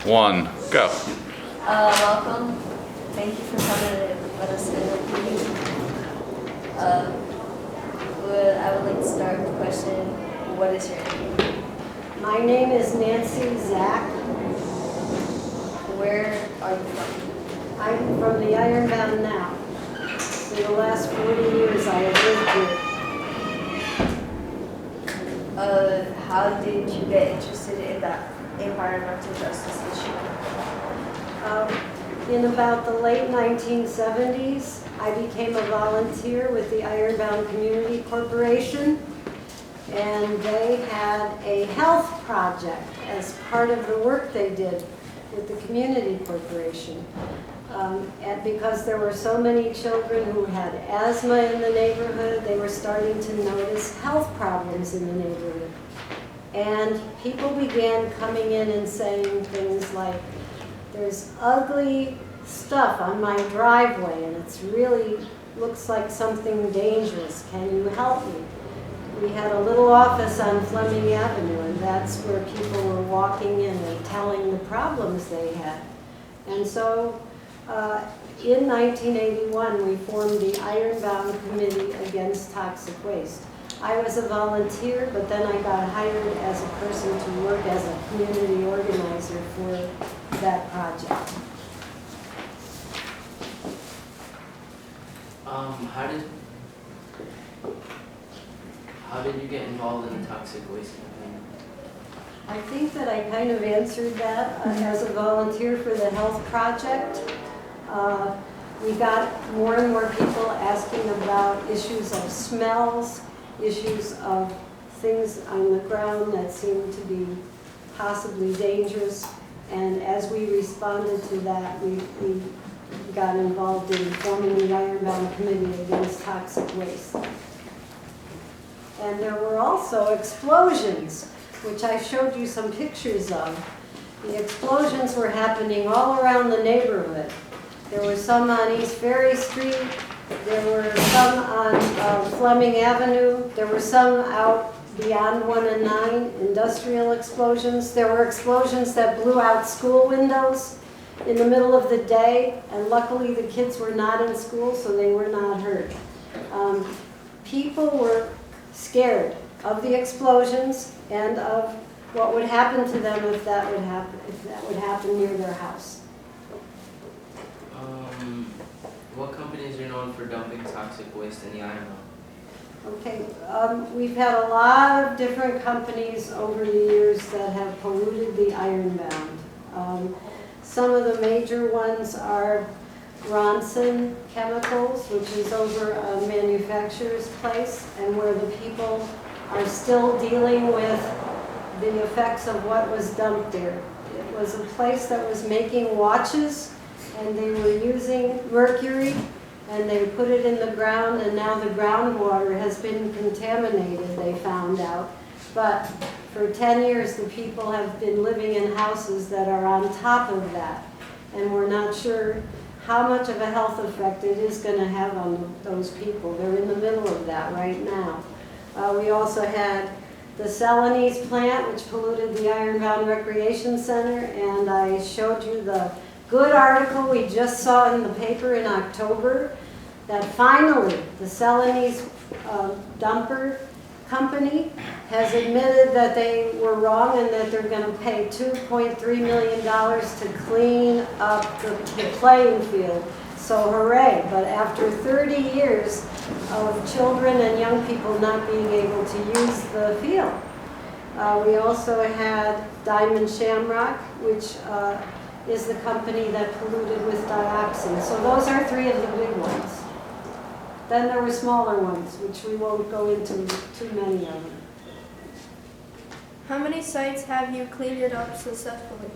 1, go. Welcome. Thank you for coming to let us in the meeting. I would like to start with the question, what is your name? My name is Nancy Zach. Where are you from? I'm from the Ironbound now. For the last 40 years I have lived here. How did you get interested in the environmental justice issue? In about the late 1970s, I became a volunteer with the Ironbound Community Corporation, and they had a health project as part of the work they did with the Community Corporation. And because there were so many children who had asthma in the neighborhood, they were starting to notice health problems in the neighborhood. And people began coming in and saying things like, there's ugly stuff on my driveway and it's really looks like something dangerous. Can you help me? We had a little office on Fleming Avenue, and that's where people were walking in and telling the problems they had. And so in 1981, we formed the Ironbound Committee Against Toxic Waste. I was a volunteer, but then I got hired as a person to work as a community organizer for that project. How did you get involved in the toxic waste campaign? I think that I kind of answered that as a volunteer for the health project. We got more and more people asking about issues of smells, issues of things on the ground that seemed to be possibly dangerous. And as we responded to that, we got involved in forming the Ironbound Committee Against Toxic Waste. And there were also explosions, which I showed you some pictures of. The explosions were happening all around the neighborhood. There were some on East Ferry Street, there were some on Fleming Avenue, there were some out beyond 1 and 9, industrial explosions. There were explosions that blew out school windows in the middle of the day, and luckily the kids were not in school, so they were not hurt. People were scared of the explosions and of what would happen to them if that would happen near their house. What companies are known for dumping toxic waste in the Ironbound? Okay, we've had a lot of different companies over the years that have polluted the Ironbound. Some of the major ones are Ronson Chemicals, which is over a manufacturer's place, and where the people are still dealing with the effects of what was dumped there. It was a place that was making watches, and they were using mercury, and they put it in the ground, and now the groundwater has been contaminated, they found out. But for 10 years, the people have been living in houses that are on top of that, and we're not sure how much of a health effect it is going to have on those people. They're in the middle of that right now. We also had the Celanese plant, which polluted the Ironbound Recreation Center, and I showed you the good article we just saw in the paper in October that finally the Celanese dumper company has admitted that they were wrong and that they're going to pay $2.3 million to clean up the playing field. So hooray, but after 30 years of children and young people not being able to use the field. We also had Diamond Shamrock, which is the company that polluted with dioxin. So those are 3 of the big ones. Then there were smaller ones, which we won't go into too many of them. How many sites have you cleaned it up successfully?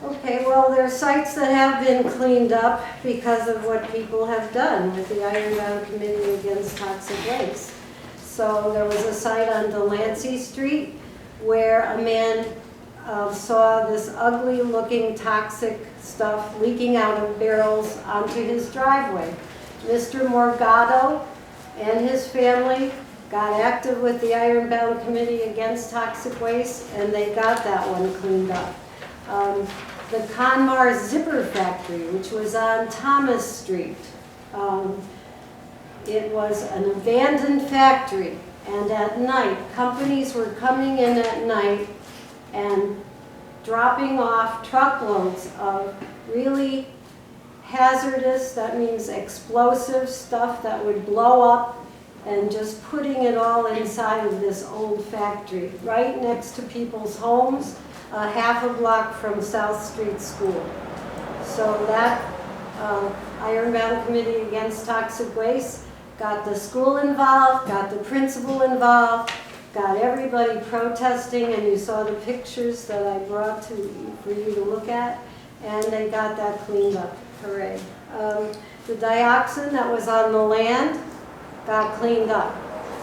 Okay, well, there are sites that have been cleaned up because of what people have done with the Ironbound Committee Against Toxic Waste. So there was a site on Delancey Street where a man saw this ugly looking toxic stuff leaking out of barrels onto his driveway. Mr. Morgado and his family got active with the Ironbound Committee Against Toxic Waste, and they got that one cleaned up. The Conmar Zipper Factory, which was on Thomas Street. It was an abandoned factory, and at night, companies were coming in at night and dropping off truckloads of really hazardous, that means explosive stuff that would blow up, and just putting it all inside of this old factory, right next to people's homes, half a block from South Street School. So that Ironbound Committee Against Toxic Waste got the school involved, got the principal involved, got everybody protesting, and you saw the pictures that I brought for you to look at, and they got that cleaned up. Hooray. The dioxin that was on the land got cleaned up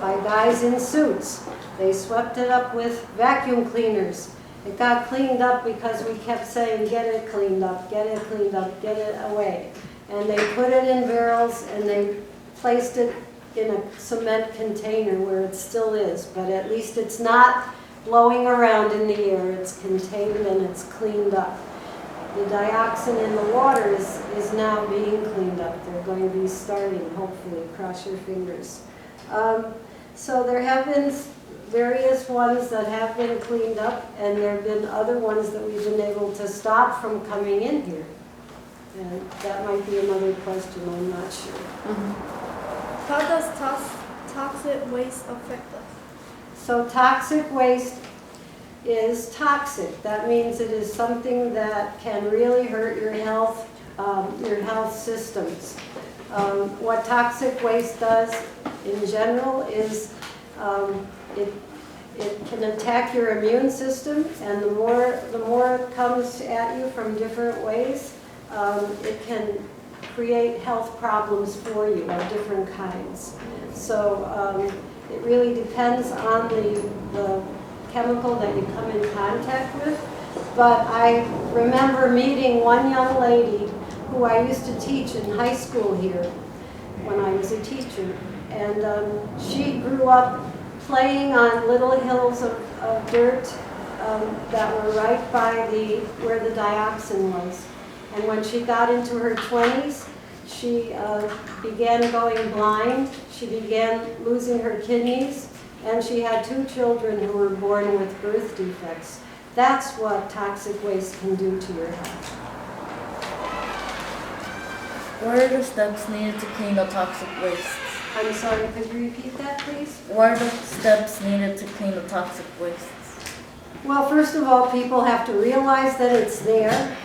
by guys in suits. They swept it up with vacuum cleaners. It got cleaned up because we kept saying, get it cleaned up, get it cleaned up, get it away. And they put it in barrels and they placed it in a cement container where it still is, but at least it's not blowing around in the air. It's contained and it's cleaned up. The dioxin in the water is now being cleaned up. They're going to be starting, hopefully, cross your fingers. So there have been various ones that have been cleaned up, and there have been other ones that we've been able to stop from coming in here. And that might be another question, I'm not sure. How does toxic waste affect us? So toxic waste is toxic. That means it is something that can really hurt your health systems. What toxic waste does in general is it can attack your immune system, and the more it comes at you from different ways, it can create health problems for you of different kinds. So it really depends on the chemical that you come in contact with. But I remember meeting one young lady who I used to teach in high school here when I was a teacher. And she grew up playing on little hills of dirt that were right by where the dioxin was. And when she got into her 20s, she began going blind. She began losing her kidneys. And she had 2 children who were born with birth defects. That's what toxic waste can do to your health. What are the steps needed to clean the toxic waste? I'm sorry, could you repeat that, please? What are the steps needed to clean the toxic waste? Well, first of all, people have to realize that it's there.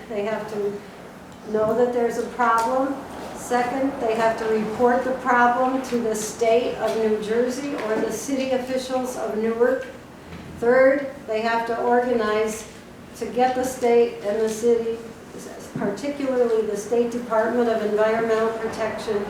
They have to know that there's a problem. Second, they have to report the problem to the state of New Jersey or the city officials of Newark. Third, they have to organize to get the state and the city, particularly the State Department of Environmental Protection,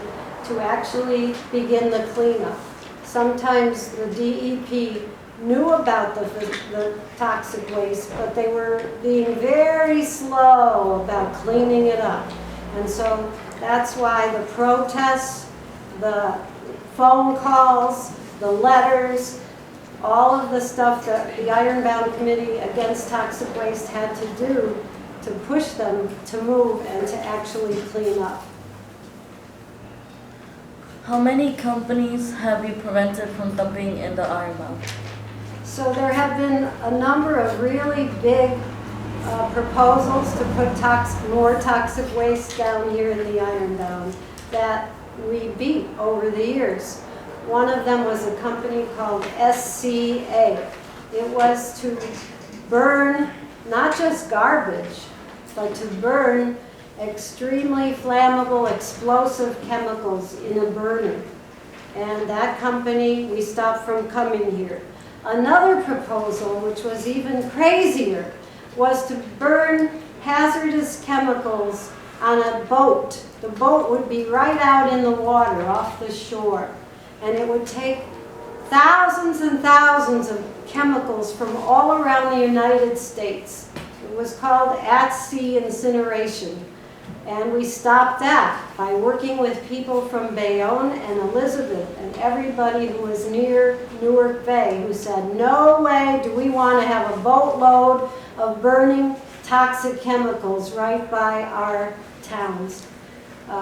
to actually begin the cleanup. Sometimes the DEP knew about the toxic waste, but they were being very slow about cleaning it up. And so that's why the protests, the phone calls, the letters, all of the stuff that the Ironbound Committee Against Toxic Waste had to do to push them to move and to actually clean up. How many companies have you prevented from dumping in the Ironbound? So there have been a number of really big proposals to put more toxic waste down here in the Ironbound that we beat over the years. One of them was a company called SCA. It was to burn not just garbage, but to burn extremely flammable, explosive chemicals in a burner. And that company, we stopped from coming here. Another proposal, which was even crazier, was to burn hazardous chemicals on a boat. The boat would be right out in the water off the shore, and it would take thousands and thousands of chemicals from all around the United States. It was called at-sea incineration. And we stopped that by working with people from Bayonne and Elizabeth and everybody who was near Newark Bay who said, no way do we want to have a boatload of burning toxic chemicals right by our towns.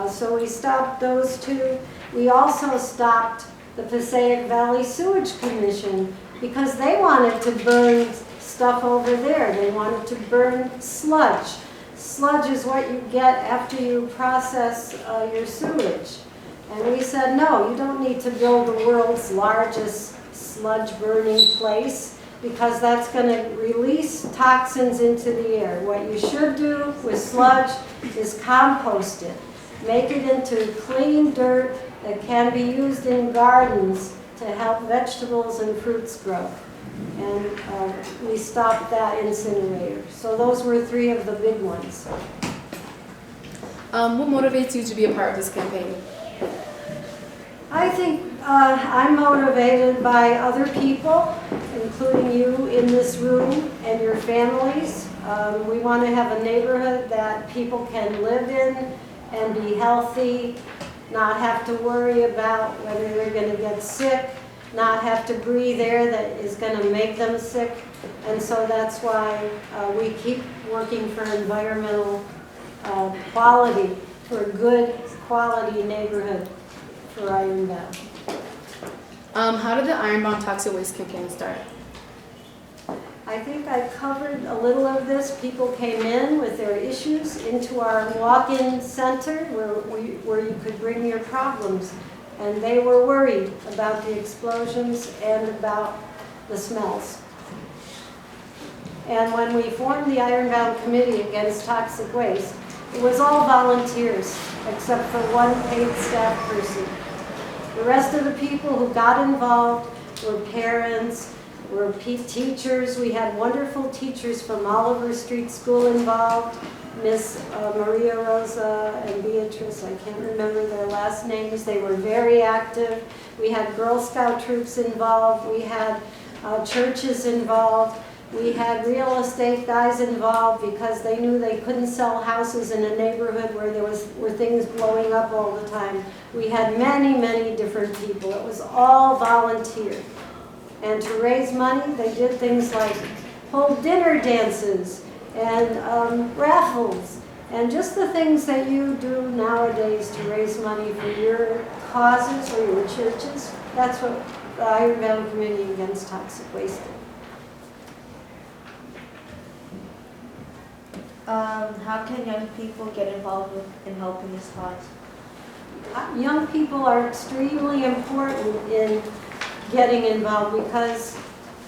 So we stopped those two. We also stopped the Passaic Valley Sewage Commission because they wanted to burn stuff over there. They wanted to burn sludge. Sludge is what you get after you process your sewage. And we said, no, you don't need to build the world's largest sludge burning place because that's going to release toxins into the air. What you should do with sludge is compost it. Make it into clean dirt that can be used in gardens to help vegetables and fruits grow. And we stopped that incinerator. So those were three of the big ones. What motivates you to be a part of this campaign? I think I'm motivated by other people, including you in this room and your families. We want to have a neighborhood that people can live in and be healthy, not have to worry about whether they're going to get sick, not have to breathe air that is going to make them sick. And so that's why we keep working for environmental quality, for a good quality neighborhood for Ironbound. How did the Ironbound Toxic Waste campaign start? I think I covered a little of this. People came in with their issues into our walk-in center where you could bring your problems. And they were worried about the explosions and about the smells. And when we formed the Ironbound Committee Against Toxic Waste, it was all volunteers except for one paid staff person. The rest of the people who got involved were parents, were teachers. We had wonderful teachers from Oliver Street School involved. Miss Maria Rosa and Beatrice, I can't remember their last names. They were very active. We had Girl Scout troops involved. We had churches involved. We had real estate guys involved because they knew they couldn't sell houses in a neighborhood where there were things blowing up all the time. We had many, many different people. It was all volunteer. And to raise money, they did things like hold dinner dances and raffles, and just the things that you do nowadays to raise money for your causes or your churches. That's what the Ironbound Committee Against Toxic Waste did. How can young people get involved in helping this cause? Young people are extremely important in getting involved because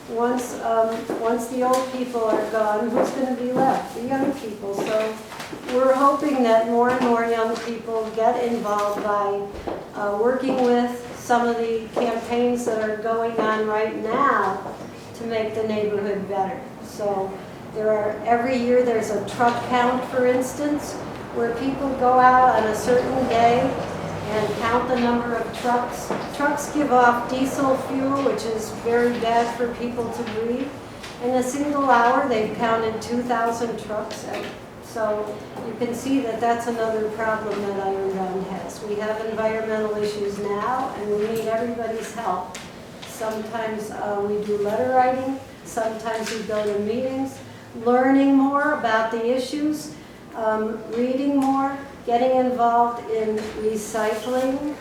once the old people are gone, who's going to be left? The young people. So we're hoping that more and more young people get involved by working with some of the campaigns that are going on right now to make the neighborhood better. So every year there's a truck count, for instance, where people go out on a certain day and count the number of trucks. Trucks give off diesel fuel, which is very bad for people to breathe. In a single hour, they've counted 2,000 trucks. So you can see that that's another problem that Ironbound has. We have environmental issues now, and we need everybody's help. Sometimes we do letter writing. Sometimes we go to meetings, learning more about the issues, reading more, getting involved in recycling,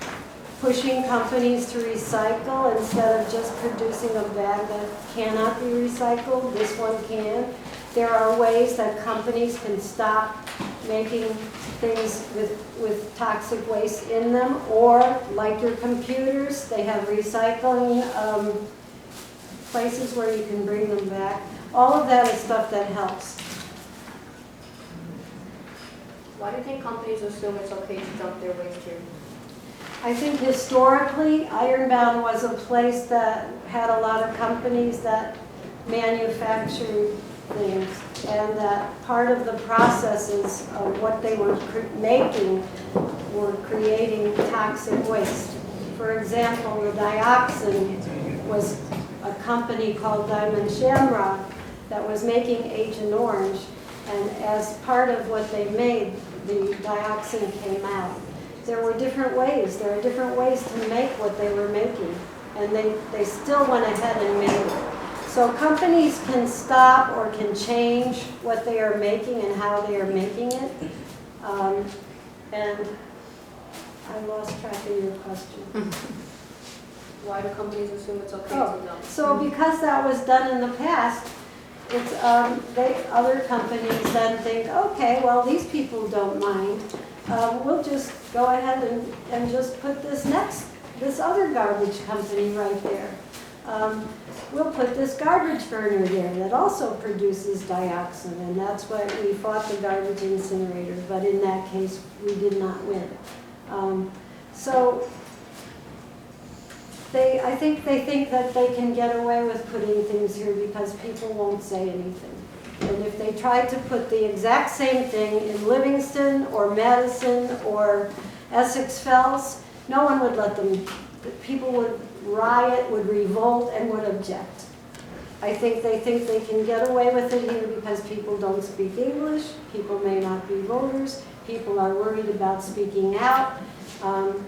pushing companies to recycle instead of just producing a bag that cannot be recycled. This one can. There are ways that companies can stop making things with toxic waste in them, or like your computers, they have recycling places where you can bring them back. All of that is stuff that helps. Why do you think companies assume it's okay to dump their waste here? I think historically, Ironbound was a place that had a lot of companies that manufactured things, and that part of the processes of what they were making were creating toxic waste. For example, the dioxin was a company called Diamond Shamrock that was making Agent Orange, And as part of what they made, the dioxin came out. There were different ways. There are different ways to make what they were making. And they still went ahead and made it. So companies can stop or can change what they are making and how they are making it. And I lost track of your question. Why do companies assume it's okay Oh, to dump? so because that was done in the past, it's, other companies then think, okay, well, these people don't mind. We'll just go ahead and just put this other garbage company right there. We'll put this garbage burner there that also produces dioxin, and that's why we fought the garbage incinerator, but in that case, we did not win. So I think they think that they can get away with putting things here because people won't say anything. And if they tried to put the exact same thing in Livingston or Madison or Essex Fells, no one would let them. People would riot, would revolt, and would object. I think they can get away with it here because people don't speak English, people may not be voters, people are worried about speaking out.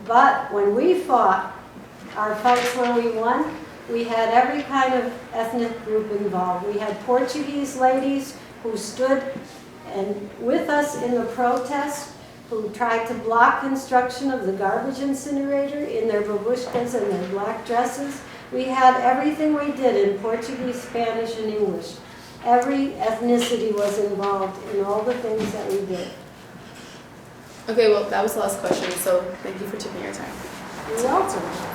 But when we fought, our fights where we won, we had every kind of ethnic group involved. We had Portuguese ladies who stood with us in the protests, who tried to block construction of the garbage incinerator in their babushkas and their black dresses. We had everything we did in Portuguese, Spanish, and English. Every ethnicity was involved in all the things that we did. Okay, well, that was the last question, so thank you for taking your time. You're welcome.